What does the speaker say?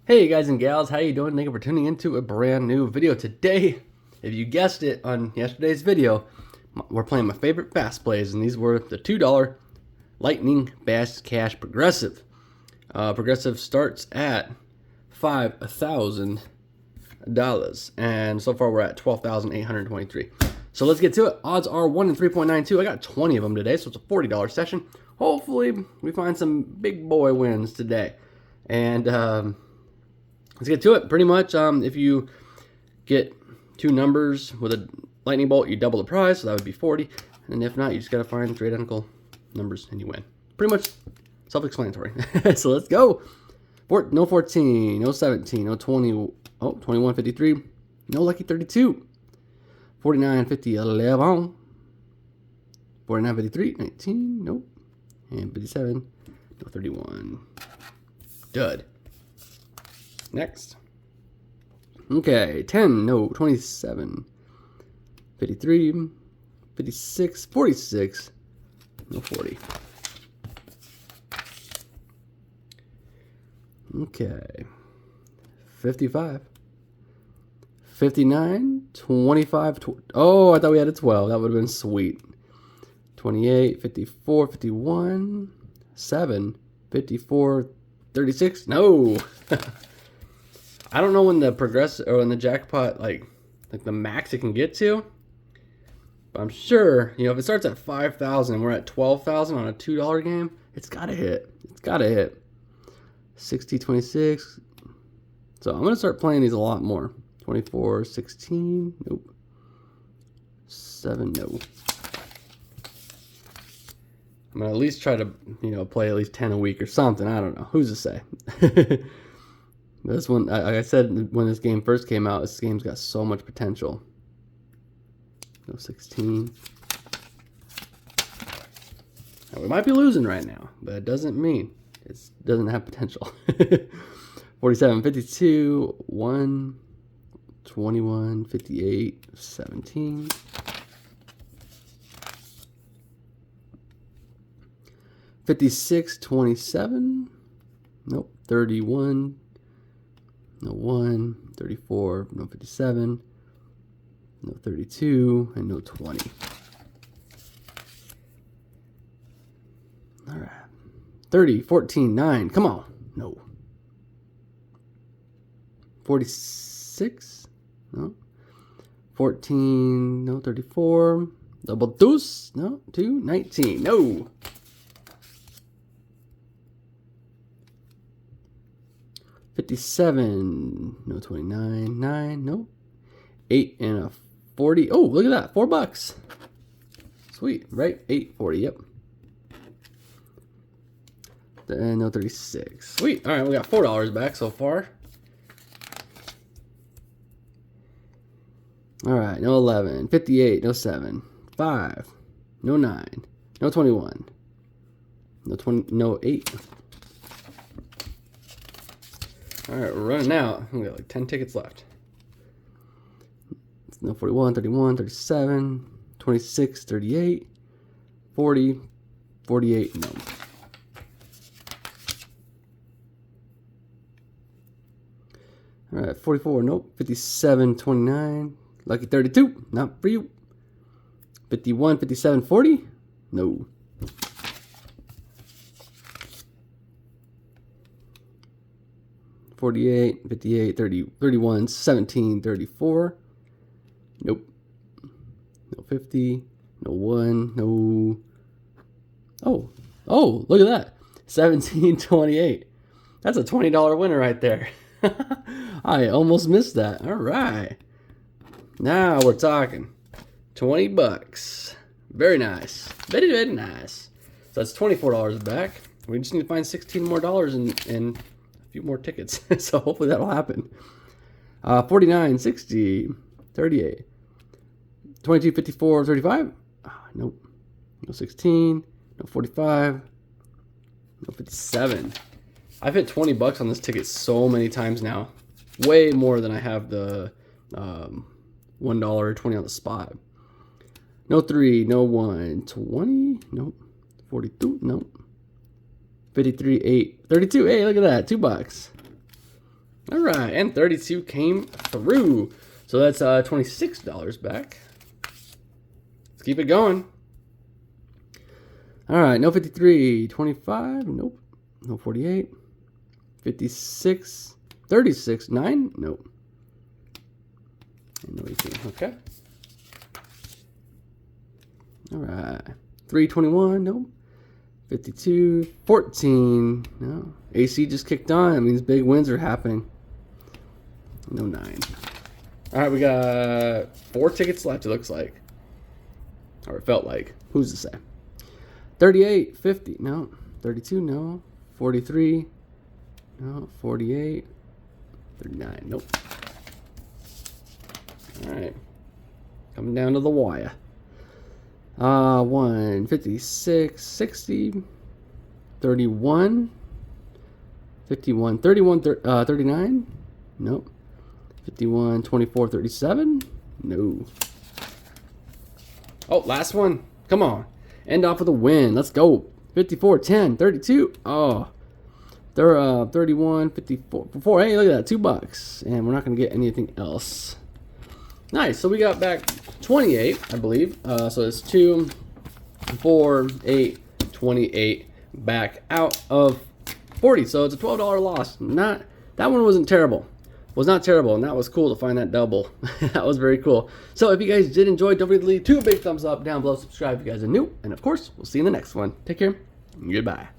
Hey guys and gals, how you doing? Thank you for tuning into a brand new video today. If you guessed it on yesterday's video, we're playing my favorite fast plays, and these were the $2 Lightning Fast Cash Progressive. Progressive starts at $5,000, and so far we're at $12,823. So let's get to it. Odds are 1 in 3.92. I got 20 of them today, so it's a $40 session. Hopefully we find some big boy wins today. And let's get to it. Pretty much, if you get two numbers with a lightning bolt, you double the prize, so that would be 40. And if not, you just got to find three identical numbers and you win. Pretty much self-explanatory. So let's go. No 14, no 17, no 20, 21, 53, no lucky 32, 49, 50, 11, 49, 53, 19, nope, and 57, no 31. Dud. Next. Okay, 10, no, 27, 53, 56, 46, no 40. Okay, 55, 59, 25, oh, I thought we had a 12. That would have been sweet. 28, 54, 51, 7, 54, 36, no. I don't know when the progressive or when the jackpot like the max it can get to, but I'm sure, you know, if it starts at 5,000 and we're at 12,000 on a $2 game, it's gotta hit. It's gotta hit. 60, 26. So I'm gonna start playing these a lot more. 24, 16, nope. 7, no. I'm gonna at least try to, you know, play at least 10 a week or something. I don't know. Who's to say? This one, like I said, when this game first came out, this game's got so much potential. No 16. Now, we might be losing right now, but it doesn't mean it doesn't have potential. 47, 52, 1, 21, 58, 17. 56, 27. Nope. 31. No 1, 34, no 57, no 32, and no 20. All right. 30, 14, 9. Come on. No. 46. No. 14. No. 34. Double deuce. No. 2. 19. No. 57, no 29, 9, no. 8 and a 40. Oh, look at that, $4. Sweet, right? 8.40, yep. And no 36. Sweet. All right, we got $4 back so far. All right, no 11, 58, no 7, 5, no 9, no 21, no 20, no 8. All right, we're running out. We got like 10 tickets left. No 41, 31, 37, 26, 38, 40, 48, no. All right, 44, nope. 57, 29, lucky 32, not for you. 51, 57, 40, no. 48, 58, 30, 31, 17, 34. Nope. No 50. No 1. No. Oh, look at that. 17, 28. That's a $20 winner right there. I almost missed that. All right. Now we're talking. $20. Very nice. Very, very nice. So that's $24 back. We just need to find $16 more and few more tickets. So hopefully that'll happen. 49, 60, 38, 22, 54, 35. Nope. No 16, no 45, no 57. I've hit $20 on this ticket so many times now. Way more than I have the $1 or 20 on the spot. No 3, no 1, 20, nope. 42, nope. 53, 8, 32. Hey, look at that, $2. All right, and 32 came through. So that's $26 back. Let's keep it going. All right, no 53, 25, nope. No 48, 56, 36, 9, nope. And no 18, okay. All right, 321, nope. 52, 14, no. AC just kicked on. That means big wins are happening. No 9. All right, we got 4 tickets left, it looks like. Or it felt like. Who's to say? 38, 50, no. 32, no. 43, no. 48, 39, nope. All right. Coming down to the wire. 1, 56, 60, 31, 51, 31, 39, nope. 51, 24, 37, no. Oh, last one. Come on. End off with a win. Let's go. 54, 10, 32. Oh. They're 31, 54. Hey, look at that. $2. And we're not going to get anything else. Nice. So we got back 28, I believe. So it's 2, 4, 8, 28 back out of 40. So it's a $12 loss. That one wasn't terrible. Was not terrible, and that was cool to find that double. That was very cool. So if you guys did enjoy, don't forget to leave 2 big thumbs up down below. Subscribe if you guys are new, and of course, we'll see you in the next one. Take care. Goodbye.